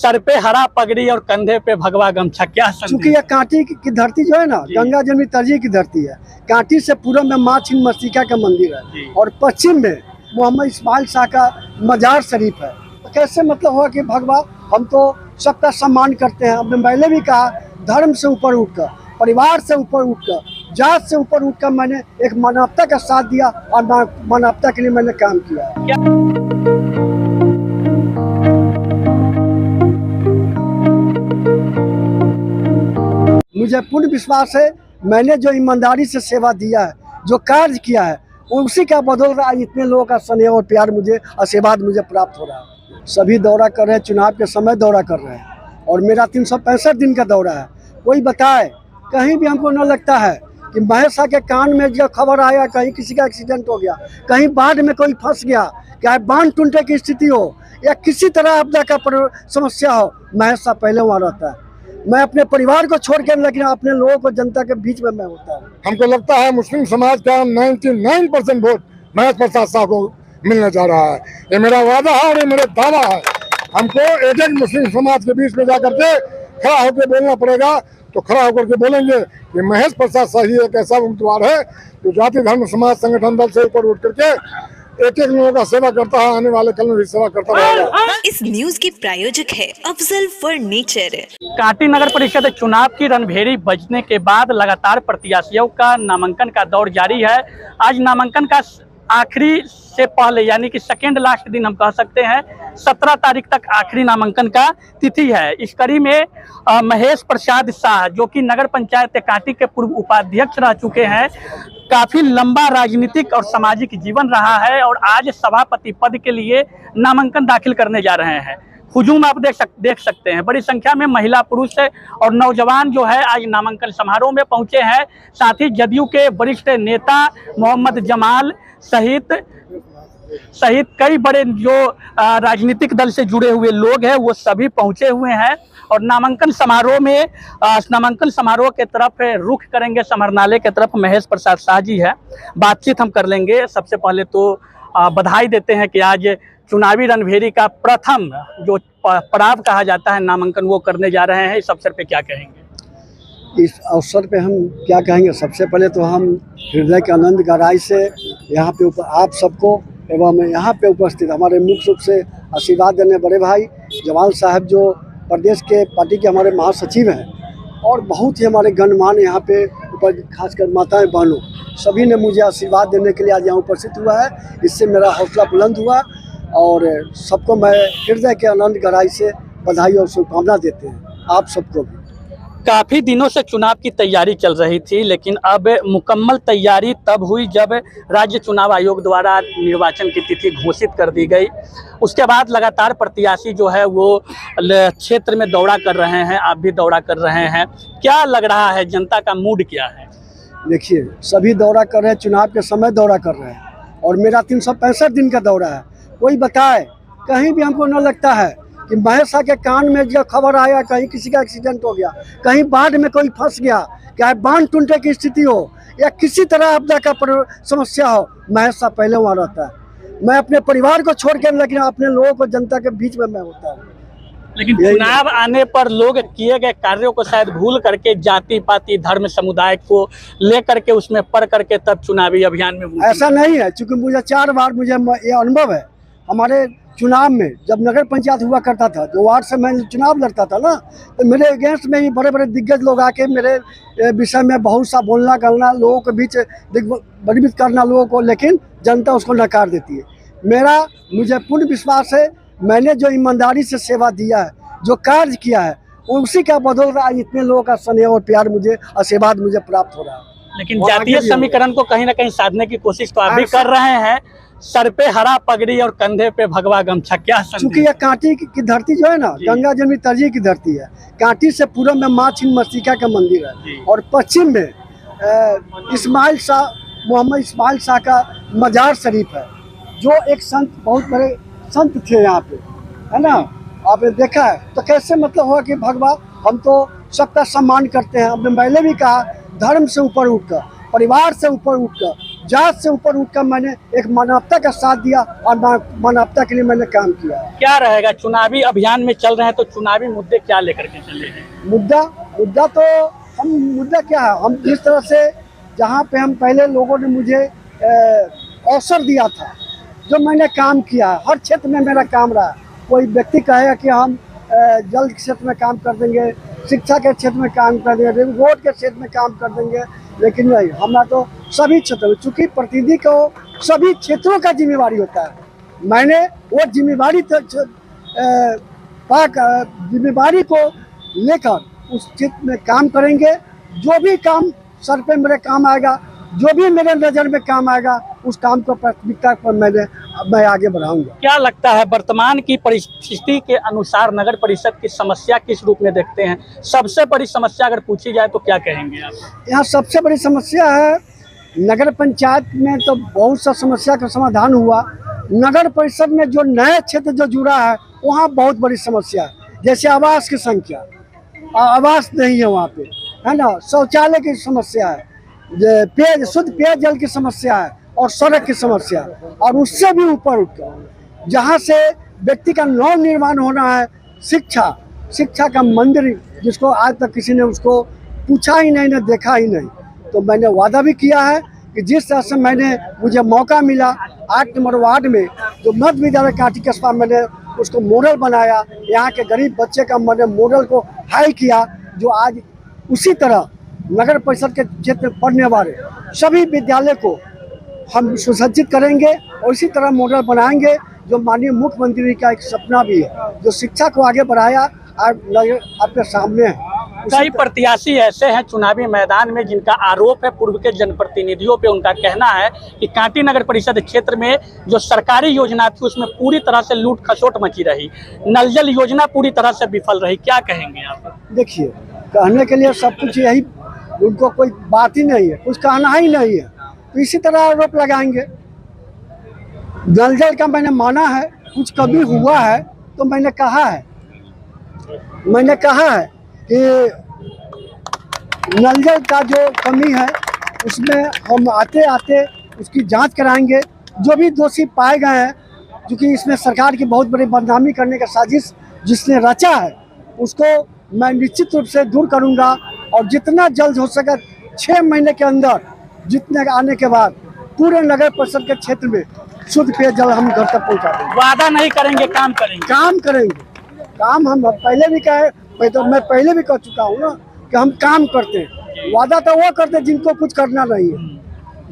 Sir पे हरा पगड़ी और कंधे पे भगवा गमछा, क्या चूंकि ये कांटी की धरती जो है ना, गंगा जमुनी तर्जी की धरती है। कांटी से पूर्व में माँ छिन्नमस्तिका का मंदिर है और पश्चिम में मोहम्मद इस्माइल शाह का मजार शरीफ है। तो कैसे मतलब हुआ कि भगवा, हम तो सबका सम्मान करते हैं। हमने पहले भी कहा, धर्म से ऊपर उठकर, परिवार से ऊपर उठकर, जात से ऊपर उठकर मैंने एक मानवता का साथ दिया और मानवता के लिए मैंने काम किया। मुझे पूर्ण विश्वास है, मैंने जो ईमानदारी से सेवा दिया है, जो कार्य किया है, उसी का बदौलत आज इतने लोगों का स्नेह और प्यार मुझे, आशीर्वाद मुझे प्राप्त हो रहा है। सभी दौरा कर रहे हैं, चुनाव के समय दौरा कर रहे हैं और मेरा 365 दिन का दौरा है। कोई बताए, कहीं भी हमको न लगता है कि महेश शाह के कान में जो खबर आया, कहीं किसी का एक्सीडेंट हो गया, कहीं बाढ़ में कोई फंस गया, चाहे बांध टूटने की स्थिति हो या किसी तरह आपदा का समस्या हो, महेश शाह पहले वहाँ रहता है। मैं अपने परिवार को छोड़ के, लेकिन अपने लोगों को, जनता के बीच में मैं होता हूँ। हमको लगता है मुस्लिम समाज का 99% वोट महेश प्रसाद शाह को मिलने जा रहा है। ये मेरा वादा है और ये मेरा दावा है। हमको एक मुस्लिम समाज के बीच में जाकर के खड़ा होकर बोलना पड़ेगा, तो खड़ा होकर के बोलेंगे कि महेश प्रसाद शाह ही एक ऐसा उम्मीदवार है जो जाति धर्म समाज संगठन दल से ऊपर उठ करके एक लोगों का सेवा करता है, आने वाले कल में भी सेवा करता रहेगा। इस न्यूज के प्रायोजक है अफजल फर्नीचर। कांटी नगर परिषद चुनाव की रणभेरी बजने के बाद लगातार प्रत्याशियों का नामांकन का दौर जारी है। आज नामांकन का आखिरी से पहले, यानी कि सेकेंड लास्ट दिन हम कह सकते हैं, 17 तारीख तक आखिरी नामांकन का तिथि है। इस कड़ी में महेश प्रसाद शाह, जो कि नगर पंचायत कांटी के पूर्व उपाध्यक्ष रह चुके हैं, काफी लंबा राजनीतिक और सामाजिक जीवन रहा है और आज सभापति पद के लिए नामांकन दाखिल करने जा रहे हैं। हुजूम आप देख सकते हैं, बड़ी संख्या में महिला, पुरुष और नौजवान जो है आज नामांकन समारोह में पहुंचे हैं। साथ ही जदयू के वरिष्ठ नेता मोहम्मद जमाल सहित कई बड़े जो राजनीतिक दल से जुड़े हुए लोग हैं, वो सभी पहुंचे हुए हैं और नामांकन समारोह के तरफ रुख करेंगे। समरनालय के तरफ महेश प्रसाद शाह जी है, बातचीत हम कर लेंगे। सबसे पहले तो बधाई देते हैं कि आज चुनावी रणभेरी का प्रथम जो पड़ाव कहा जाता है नामांकन, वो करने जा रहे हैं। इस अवसर पे क्या कहेंगे? इस अवसर पे हम क्या कहेंगे, सबसे पहले तो हम हृदय के आनंद गहराई से यहाँ पे आप सबको एवं यहाँ पे उपस्थित हमारे मुख्य रूप से आशीर्वाद देने बड़े भाई जमाल साहब, जो प्रदेश के पार्टी के हमारे महासचिव हैं, और बहुत ही हमारे गणमान्य यहाँ पे ऊपर, खासकर माताएं बहनों, सभी ने मुझे आशीर्वाद देने के लिए आज यहाँ उपस्थित हुआ है। इससे मेरा हौसला बुलंद हुआ और सबको मैं हृदय के आनंद गहराई से बधाई और शुभकामना देते हैं। आप सबको भी। काफी दिनों से चुनाव की तैयारी चल रही थी, लेकिन अब मुकम्मल तैयारी तब हुई जब राज्य चुनाव आयोग द्वारा निर्वाचन की तिथि घोषित कर दी गई। उसके बाद लगातार प्रत्याशी जो है वो क्षेत्र में दौरा कर रहे हैं, आप भी दौरा कर रहे हैं। क्या लग रहा है, जनता का मूड क्या है? देखिए, सभी दौरा कर रहे हैं, चुनाव के समय दौरा कर रहे हैं और मेरा 365 दिन का दौरा है। कोई बताए, कहीं भी हमको न लगता है कि महेश शाह के कान में जो खबर आया, कहीं किसी का एक्सीडेंट हो गया, कहीं बाढ़ में कोई फंस गया, चाहे बांध टूटने की स्थिति हो या किसी तरह आपदा का समस्या हो, महेश शाह पहले वहाँ रहता है। मैं अपने परिवार को छोड़ के, लेकिन अपने लोगों को, जनता के बीच में मैं होता हूँ। लेकिन चुनाव आने पर लोग किए गए कार्यों को शायद भूल करके जाति पाति धर्म समुदाय को लेकर के उसमें पढ़ करके तब चुनावी अभियान में, ऐसा नहीं है। चूँकि मुझे 4 बार मुझे ये अनुभव है। हमारे चुनाव में जब नगर पंचायत हुआ करता था, जो वार्ड से मैं चुनाव लड़ता था ना, तो मेरे अगेंस्ट में ही बड़े बड़े दिग्गज लोग आके मेरे विषय में बहुत सा बोलना करना, लोगों के बीच भ्रमित करना लोगों को, लेकिन जनता उसको नकार देती है। मुझे पूर्ण विश्वास है, मैंने जो ईमानदारी से सेवा दिया है, जो कार्य किया है, उसी का बदौलत आज इतने लोगों का स्नेह और प्यार मुझे, आशीर्वाद मुझे प्राप्त हो रहा है। लेकिन जातीय समीकरण को कहीं ना कहीं साधने की कोशिश तो आप भी कर रहे हैं। सर पे हरा पगड़ी और कंधे पे भगवा गमछा, क्या? चूंकि ये कांटी की धरती जो है ना, गंगा जमुनी तर्जी की धरती है। कांटी से पूर्व में माँ छिन्नमस्तिका का मंदिर है और पश्चिम में मोहम्मद इस्माइल शाह का मजार शरीफ है, जो एक संत, बहुत बड़े संत थे यहाँ पे, है ना, आपने देखा है। तो कैसे मतलब हुआ कि भगवा, हम तो सबका सम्मान करते हैं। हमने पहले भी कहा, धर्म से ऊपर उठकर, परिवार से ऊपर उठकर, जात से ऊपर उठकर मैंने एक मानवता का साथ दिया और मानवता के लिए मैंने काम किया। क्या रहेगा, चुनावी अभियान में चल रहे हैं तो चुनावी मुद्दे क्या लेकर के चले हैं? मुद्दा तो मुद्दा क्या है, हम जिस तरह से जहाँ पे हम पहले लोगों ने मुझे अवसर दिया था, जो मैंने काम किया है, हर क्षेत्र में मेरा काम रहा। कोई व्यक्ति कहेगा कि हम जल क्षेत्र में काम कर देंगे, शिक्षा के क्षेत्र में काम कर देंगे, रोड के क्षेत्र में काम कर देंगे, लेकिन नहीं, हमारा तो सभी क्षेत्र में, चूँकि प्रतिनिधि को सभी क्षेत्रों का जिम्मेवारी होता है। मैंने वो जिम्मेवारी को लेकर उस क्षेत्र में काम करेंगे। जो भी काम सर पे मेरे काम आएगा, जो भी मेरे नज़र में काम आएगा, उस काम को प्राथमिकता पर मैं आगे बढ़ाऊंगा। क्या लगता है वर्तमान की परिस्थिति के अनुसार नगर परिषद की समस्या किस रूप में देखते हैं? सबसे बड़ी समस्या अगर पूछी जाए तो क्या कहेंगे आप? यहाँ सबसे बड़ी समस्या है, नगर पंचायत में तो बहुत सा समस्या का समाधान हुआ, नगर परिषद में जो नया क्षेत्र जो जुड़ा है वहाँ बहुत बड़ी समस्या है। जैसे आवास की संख्या, आवास नहीं है वहाँ पे, है ना, शौचालय की समस्या है, शुद्ध पेयजल की समस्या है और सड़क की समस्या, और उससे भी ऊपर उठकर जहाँ से व्यक्ति का नव निर्माण होना है, शिक्षा का मंदिर, जिसको आज तक किसी ने उसको पूछा ही नहीं, न देखा ही नहीं। तो मैंने वादा भी किया है कि जिस तरह से मुझे मौका मिला 8 नंबर वार्ड में जो मध्य विद्यालय कांटी कस्बा, मैंने उसको मॉडल बनाया, यहाँ के गरीब बच्चे का मैंने मॉडल को हाई किया, जो आज उसी तरह नगर परिषद के क्षेत्र में पढ़ने वाले सभी विद्यालय को हम सुसज्जित करेंगे और इसी तरह मॉडल बनाएंगे, जो माननीय मुख्यमंत्री का एक सपना भी है, जो शिक्षा को आगे बढ़ाया, आपके सामने है। कई प्रत्याशी ऐसे हैं चुनावी मैदान में जिनका आरोप है पूर्व के जनप्रतिनिधियों पे, उनका कहना है कि कांटी नगर परिषद क्षेत्र में जो सरकारी योजना थी उसमें पूरी तरह से लूट खसोट मची रही, नल जल योजना पूरी तरह से विफल रही। क्या कहेंगे आप? देखिए, कहने के लिए सब कुछ यही, उनको कोई बात ही नहीं है, कुछ कहना ही नहीं है, तो इसी तरह आरोप लगाएंगे। नल जल का मैंने माना है, कुछ कभी हुआ है तो मैंने कहा है कि नल जल का जो कमी है उसमें हम आते उसकी जांच कराएंगे। जो भी दोषी पाए गए हैं, क्योंकि इसमें सरकार की बहुत बड़ी बदनामी करने का साजिश जिसने रचा है, उसको मैं निश्चित रूप से दूर करूंगा, और जितना जल्द हो सके 6 महीने के अंदर जितने आने के बाद पूरे नगर परिषद के क्षेत्र में शुद्ध पेयजल हम घर तक पहुंचा देंगे। वादा नहीं करेंगे, काम करेंगे। काम हम पहले भी कहे, तो मैं पहले भी कह चुका हूँ ना कि हम काम करते हैं। वादा तो वो करते हैं जिनको कुछ करना नहीं है।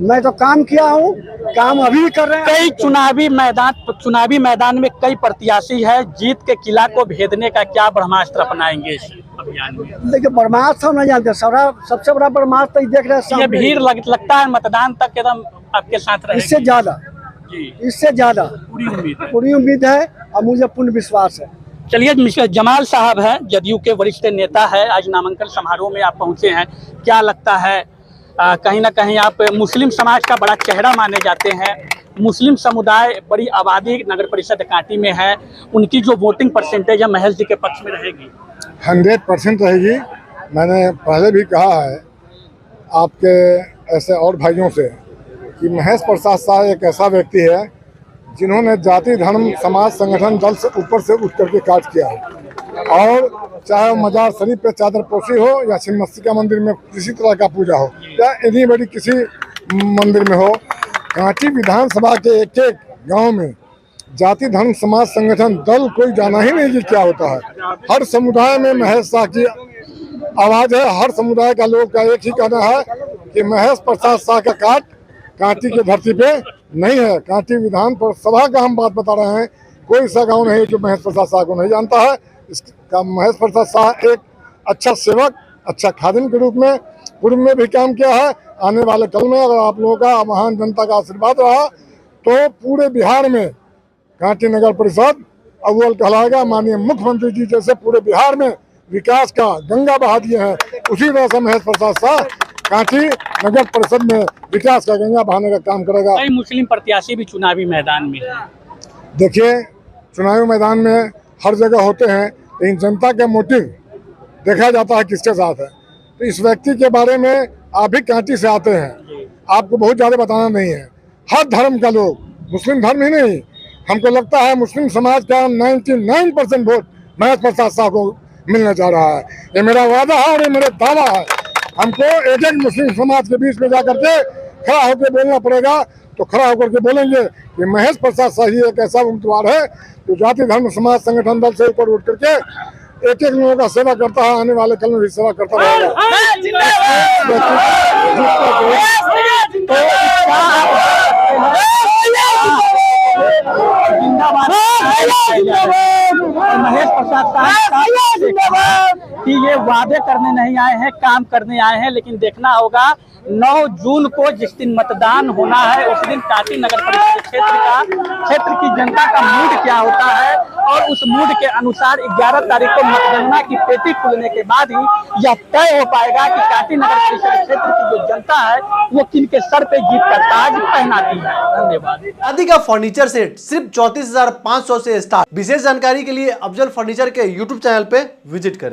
मैं तो काम किया हूँ, काम अभी भी कर रहे हैं। कई चुनावी मैदान में कई प्रत्याशी है, जीत के किला को भेदने का क्या ब्रह्मास्त्र अपनाएंगे इस अभियान में? देखिए, ब्रह्मास्त्र हम नहीं जानते, सबसे बड़ा ब्रह्मास्त्र देख रहे हैं। ये भीड़ लगता है मतदान तक एकदम आपके साथ रहेगी। इससे ज्यादा पूरी उम्मीद है और मुझे पूर्ण विश्वास है। चलिए, मिस्टर जमाल साहब हैं, जदयू के वरिष्ठ नेता है, आज नामांकन समारोह में आप पहुंचे हैं। क्या लगता है, कहीं ना कहीं आप मुस्लिम समाज का बड़ा चेहरा माने जाते हैं, मुस्लिम समुदाय बड़ी आबादी नगर परिषद कांटी में है, उनकी जो वोटिंग परसेंटेज है महेश जी के पक्ष में रहेगी? 100% रहेगी। मैंने पहले भी कहा है आपके ऐसे और भाइयों से कि महेश प्रसाद शाह एक ऐसा व्यक्ति है जिन्होंने जाति धर्म समाज संगठन दल से ऊपर से उठ करके काज किया है, और चाहे मजार शरीफ पे चादर पोशी हो या छिन्नमस्तिका मंदिर में किसी तरह का पूजा हो या इतनी बड़ी किसी मंदिर में हो, कांटी विधानसभा के एक गांव में जाति धर्म समाज संगठन दल कोई जाना ही नहीं कि क्या होता है। हर समुदाय में महेश शाह की आवाज़ है, हर समुदाय का लोग का एक ही कहना है कि महेश प्रसाद शाह का काट कांटी की धरती पे नहीं है। कांटी विधान सभा का हम बात बता रहे हैं, कोई सा गाँव नहीं जो महेश प्रसाद शाह को नहीं जानता है। इसका महेश प्रसाद शाह एक अच्छा सेवक, अच्छा खादिम के रूप में पूर्व में भी काम किया है। आने वाले कल में अगर आप लोगों का महान जनता का आशीर्वाद रहा तो पूरे बिहार में कांटी नगर परिषद अव्वल कहलाएगा। माननीय मुख्यमंत्री जी जैसे पूरे बिहार में विकास का गंगा बहा दिए हैं, उसी तरह से महेश प्रसाद शाह कांटी नगर परिषद में विकास का गंगा बहाने का काम करेगा। कई मुस्लिम प्रत्याशी भी चुनावी मैदान में है। देखिए, चुनावी मैदान में हर जगह होते हैं, लेकिन जनता का मोटिव देखा जाता है किसके साथ है। तो इस व्यक्ति के बारे में आप भी कांटी से आते हैं, आपको बहुत ज़्यादा बताना नहीं है। हर धर्म का लोग, मुस्लिम धर्म ही नहीं, हमको लगता है मुस्लिम समाज का 99% वोट महज प्रसाद साहब को मिलने जा रहा है। ये मेरा वादा है और ये मेरा दावा है। हमको एक एक मुस्लिम समाज के बीच में जाकर के खड़ा होकर बोलना पड़ेगा, तो खड़ा होकर के बोलेंगे कि महेश प्रसाद शाही एक ऐसा उम्मीदवार है जो जाति धर्म समाज संगठन दल से ऊपर उठ करके एक एक लोगों का सेवा करता है, आने वाले कल में भी सेवा करता रहेगा। महेश प्रसाद साहब कि ये वादे करने नहीं आए हैं, काम करने आए हैं। लेकिन देखना होगा 9 जून को जिस दिन मतदान होना है उस दिन कांटी नगर परिषद क्षेत्र की जनता का मूड क्या होता है, और उस मूड के अनुसार 11 तारीख को मतगणना की पेटी खुलने के बाद ही यह तय हो पाएगा कि कांटी नगर परिषद क्षेत्र की जो जनता है वो किनके सर पे जीत का ताज पहनाती है। धन्यवाद। शादी का फर्नीचर सेट सिर्फ 34,500 से स्टार्ट। विशेष जानकारी के लिए अफजल फर्नीचर के YouTube चैनल पे विजिट करें।